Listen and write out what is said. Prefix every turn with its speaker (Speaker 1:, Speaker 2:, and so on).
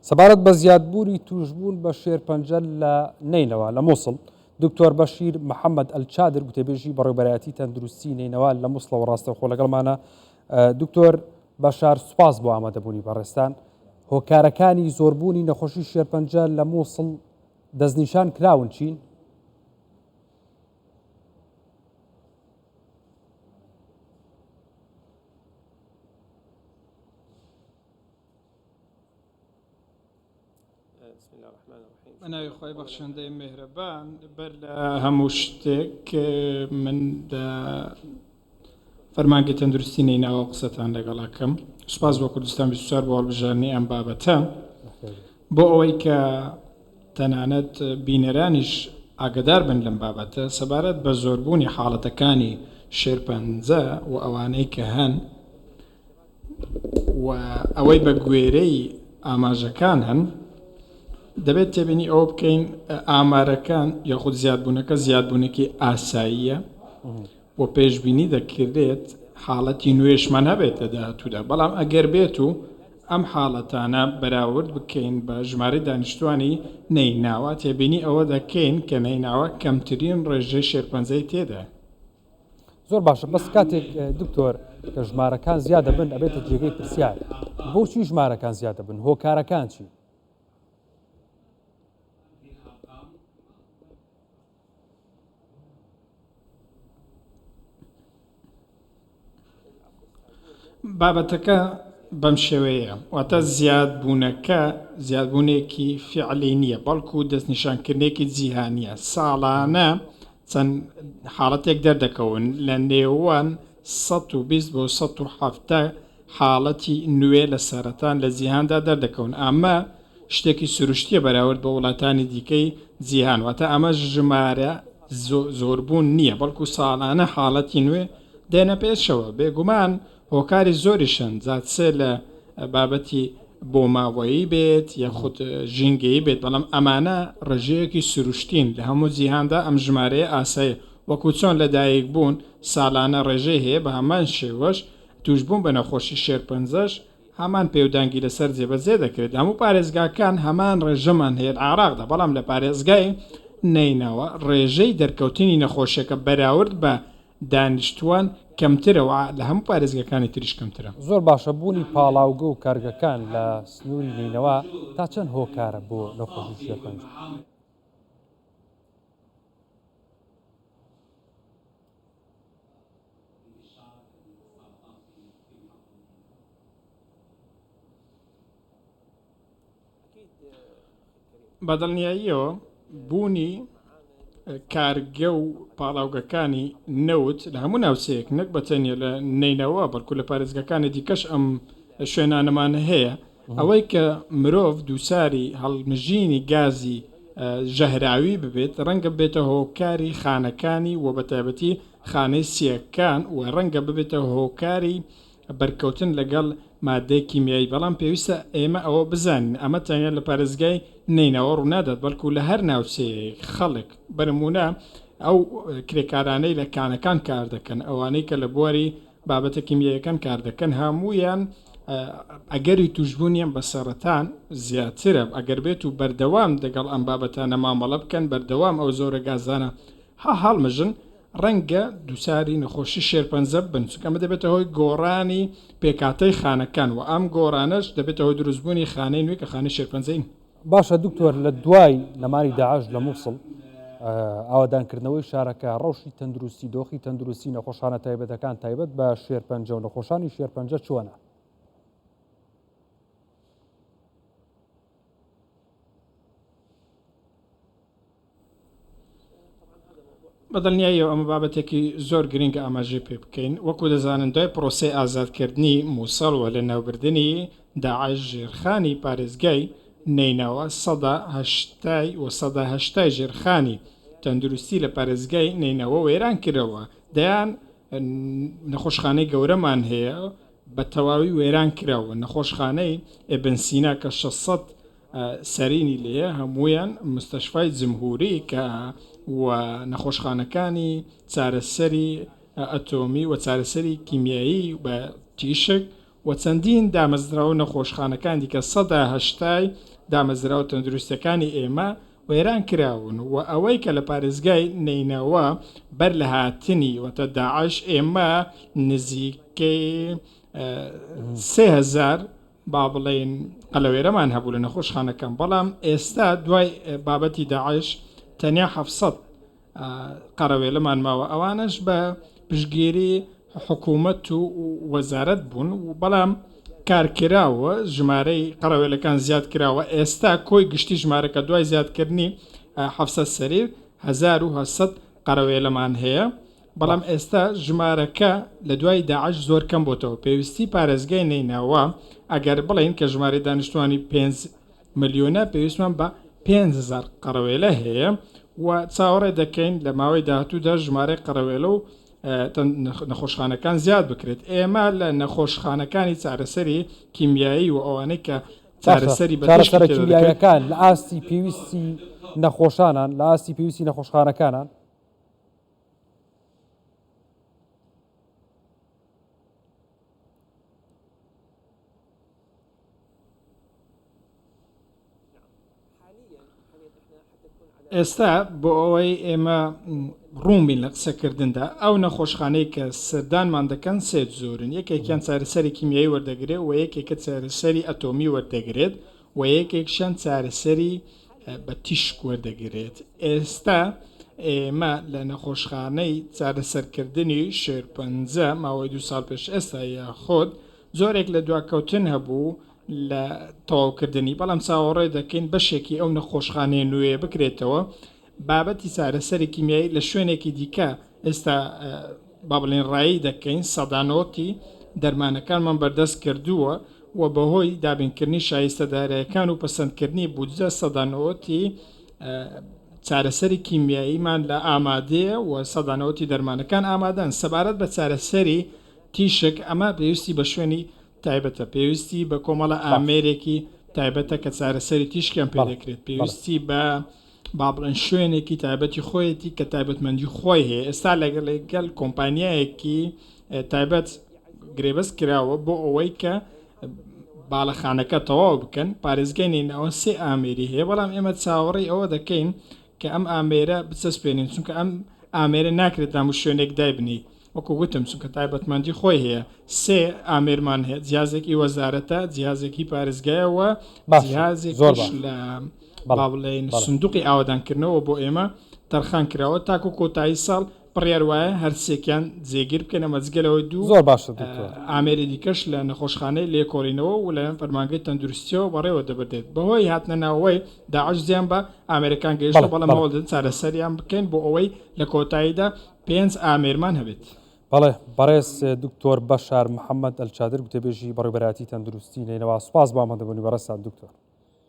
Speaker 1: سەبارەت بە زیادبوونی توشبوون بە شێرپەنجە لە نینەوە لە مووسڵ دکتۆر بەشیر محەممەد ئەلچادر گوتێبێژی بەڕێوبەرایەتی تەندروستی نینەوە لە مووسڵەوە ڕاستەوخۆ لەگەڵمانە. دکتۆر بەشار سوپاس بۆ ئامادەبوونی بەڕێستان. هۆکارەکانی زۆربوونی نەخۆشی شێرپەنجە لە مووسڵ دەستنیشان کراون چین؟
Speaker 2: أنا خوي بخشندەی مهرەبان بەر لە هەموو شتێک من فەرمانگەی تەندروستی نیناوە قسەتان لەگەڵاکەم. سوپاس بۆ کوردستان 24 بۆ هەڵبژاردنی ئەم بابەتە بۆ ئەوەی کە تەنانەت بینەرانیش ئاگدار بن لەم بابەتە سەبارەت بە زۆربوونی حاڵەتەکانی شێرپەنجە و ئەوانەی کە هەن و ئەوەی بە گوێرەی ئاماژەکان هەن دەبێت تێبینی ئەوە بکەین ئامارەکان یاخود زیادبوونەکەی ئاساییە و پێشبینی دەکرێت حاڵەتی نوێشمان هەبێت لە داهاتوودا، بەڵام ئەگەر بێت و ئەم حاڵەتانە بەراورد بکەین بە ژمارەی دانیشتوانی نیناوە تێبینی ئەوە دەکەین کە نیناوە کەمترین ڕێژەی شێرپەنجەی تێدا.
Speaker 1: زۆر باشە، بەس کاتێک دکتۆر کە ژمارەکان زیادە بن ئەبێتە جێگەی پرسیار بۆچی ژمارەکان زیادە بن؟ هۆکارەکان چی؟
Speaker 2: بابەتەکە بەم شێوەیە، واتە زیادبوونێکی فعلی نییە بەڵکو دەستنیشانکردنێکی جیهانیە. ساڵانە چەند حاڵەتێک دەردەکەون لە نێوان 120 بۆ 170 حاڵەتی نوێ لە سەرەتان لە جیهاندا دەردەکەون. ئەمە شتێکی سروشتیە بەراورد بە وڵاتانی دیکەی جیهان، واتە ئەمە ژمارە زۆربوون نییە بەڵکو ساڵانە حاڵەتی نوێ دێنە پێشەوە. بێگومان هۆکاری زۆریشن جاتسێ لە بابەتی بۆ ماوەیی بێت یاخود ژینگەیی بێت، بەڵام ئەمانە ڕێژەیەکی سروشتین لە هەموو جیهاندا. ئەم ژمارەیە ئاسایە وەکو چۆن لەدایک بوون ساڵانە ڕێژەی هەیە، بە هەمان شێوەش توشبوون بە نەخۆشی شێرپەنجەش هەمان پێودانگی لەسەر جێبەجێ دەکرێت. هەموو پارێزگاکان هەمان ڕێژەمان هەیە عێراقدا، بەڵام لە پارێزگای نینەوە ڕێژەی دەرکەوتنی نەخۆشیەکە بەراورد بە دانیشتوان کەمترەوە، لە هەموو پارێزگەکانی تریش کەمترە.
Speaker 1: زۆر باشە، بوونی پاڵاوگە و کارگەکان لە سنووری نینەوە تا چەند هۆکارە بۆ نەخۆشی شێرپەنجە؟
Speaker 2: بەدڵنیاییەوە بوونی کارگە و پاڵاوگەکانی نەوت لە هەموو ناوچەیەک نەک بەتەنێ لە نینەوە بەڵکو لە پارێزگەکانی دیکەش ئەم شوێنانەمانە هەیە، ئەوەی کە مرۆڤ دووساری هەڵمژینی گازی ژەهراوی ببێت ڕەنگە بێتە هۆکاری خانەکانی و بەتایبەتی خانەی سیەکان و ڕەنگە ببێتە هۆکاری بەرکەوتن لەگەڵ مادەی کیمیایی. بەڵام پێویستە ئێمە ئەوە بزانین ئەمە تەنیا لە پارێزگای نینەوە ڕوونادات بەڵکو لە هەر ناوچەیەک خەڵک بەرمونە ئەو کرێکارانەی لە کانەکان کار دەکەن، ئەوانەی کە لە بواری بابەتە کیمیاییەکان کار دەکەن، هەموویان ئەگەری توشبوونیان بە سەرەتان زیاترە. ئەگەر بێت و بەردەوام دەگەڵ ئەم بابەتانە مامەڵە بکەن، بەردەوام ئەو زۆرە گازانە هەڵمژن، ڕەنگە دووساری نەخۆشی شێرپەنجە بن، چونکەمە دەبێتە هۆی گۆڕانی پێکاتەی خانەکان و ئەم گۆڕانەش دەبێتە هۆی دروستبوونی خانەی نوێ کە خانەی شێرپەنجەین.
Speaker 1: باشە دکتۆر، لە دوای نەمانی داعش لە مووسڵ ئاوادانکردنەوەی شارەکە ڕەوشی تەندروستی دۆخی تەندروستی نەخۆشانە تایبەتەکان تایبەت بە شێرپەنجە و نەخۆشانی شێرپەنجە چۆنە؟
Speaker 2: بەدڵنیاییەوە ئەمە بابەتێکی زۆر گرنگە ئاماژەی پێ بکەین. وەکو دەزانن دوای پرۆسەی ئازادکردنی مووسڵ و لە ناوبردنی داعش ژێرخانی پارێزگای نینەوە 180 ژێرخانی تەندروستی لە پارێزگای نینەوە وێران کردەوە. دەیان نەخۆشخانەی گەورەمان هەیە بە تەواوی وێران کراوە. نەخۆشخانەی ئێبن سینا کە 600 سەرینی لێە هەمویان مستەشفای جمهوری کە و نەخۆشخانەکانی چارەسەری ئەتۆمی و چارەسەری کیمیایی بە تیشک و چەندین دامەزراوە نەخۆشخانەکان دیکە 180 دامەزراوە تەندروستەکانی ئێمە وێران کراون و ئەوەی کە لە پارێزگای نینەوە بەر لە هاتنی وەتە داعش ئێمە نزیکەی 3000 با بڵێن قەلەوێرەمان هەبوو لە نەخۆشخانەکەم بەڵام ئێستا دوای بابەتی داعش تەنیا 700 قەرەوێلەمان ماوە ئەوانش بە پشتگیری حکوومەت و وەزارەت بوون و بەڵام کارکراوە ژمارەی قەرەوێلەکان زیاد کراوە ئێستا کۆی گشتی ژمارەکە دوای زیادکردنی 700 سەریر 1970 قەرەوێلەمان هەیە بەڵام ئێستا ژمارەکە لە دوای داعش زۆر کەم بۆتەوە پێویستی پارێزگای نیناوە ئەگەر بڵین کە ژمارەی دانیشتوانی 5 ملیۆنە پێویستمان بە 5,000 قەرەوێلە هەیە و چاوەڕێ دەکەین لە ماوەی داهاتوودا ژمارەی قەرەوێلە و نەخۆشخانەکان زیاد بکرێت ئێمە لە نەخۆشخانەکانی چارەسەری کیمیایی و ئەوانەی کە چارەسەری
Speaker 1: چارەسەرە کیمیاییەکان لە ئاستی پێویستی نەخۆشانان لە ئاستی پێویستی نەخۆشخانەکانان
Speaker 2: ئێستا بۆ ئەوەی ئێمە ڕوومین لە قسەکردندا ئەو نەخۆشخانەی کە سەردانمان دەکەن سێت زۆرن یەکێکیان چارەسەری کیمیایی وەردەگرێت و یەکێکە چارەسەری ئەتۆمی وەردەگرێت و یەکێکشان چارەسەری بە تیشک وەردەگرێت ئێستا ئێمە لە نەخۆشخانەی چارەسەرکردنی شێرپەنجە ماوەی 2 ساڵ پێش ئێستا یاخۆت زۆرێک لە دواکەوتن هەبوو لە تەواوکردنی بەڵام چاوەڕێ دەکەین بەشێکی ئەو نەخۆشخانەیە نوێ بکرێتەوە بابەتی چارەسەری کیمیایی لە شوێنێکی دیکە ئێستا با بڵێن ڕایی دەکەین سەدانۆتی دەرمانەکانمان بەردەست کردووە و بەهۆی دابینکردنی شایستەدارەکان و پەسەندکردنی بودجە سەدانۆتی چارەسەری کیمیاییمان لە ئامادەیە و سەدانەوەتی دەرمانەکان ئامادەن سەبارەت بە چارەسەری تیشک ئەمە پێویستی بە شوێنی تایبەتە پێویستی بە کۆمەڵە ئامێرێکی تایبەتە کە چارەسەری تیشکیان پێ دەکرێت پێویستی بە با بڵێن شوێنێکی تایبەتی خۆیەتی کە تایبەتمەندی خۆی هەیە ئێستا لەگەڵ کۆمپانیایەکی تایبەت گرێبەست کراوە بۆ ئەوەی کە باڵەخانەکە تەواو بکەن پارێزگای نینەوە 3 ئامێری هەیە بەڵام ئێمە چاوەڕێی ئەوە دەکەین کە ئەم ئامێرە بچەسپێنین چونکە ئەم ئامێرە ناکرێت دام شوێنێک دایبنی وەکو گوتم چونکە تایبەتمەندی خۆی هەیە 3 ئامێرمان هەیە جیازێکی وەزارەتە جیازێکی پارێزگایەوە جیازێکیش لە با بڵێن سندوقی ئاوادانکردنەوە بۆ ئێمە تەرخان کراوە تاکو کۆتایی ساڵ بڕیار وایە هەرسێکیان جێگیر بکەن ئەمەجگەلەوە دوو
Speaker 1: زۆر باشە
Speaker 2: ئامێری دیکەش لە نەخۆشخانەی لێکۆڵینەوە و لە فەرمانگەی تەندروستیەوە بەڕێوە دەبدێت بەهۆی هاتنە ناوەوەی داعش زیان بە ئامێرەکان گەیشتە بەڵام ماوەدەن چارەسەریان بکەین بۆ ئەوەی لە کۆتاییدا 5 ئامێرمان هەبێت
Speaker 1: بەڵێ بەڕێز دکتۆر بەشار محەممەد ئەلچادر گوتێبێژی بەڕێوەبەراتی تەندروستی نینەوە سوپاس بۆ ئامادەبوونی بەڕێستان دکتۆر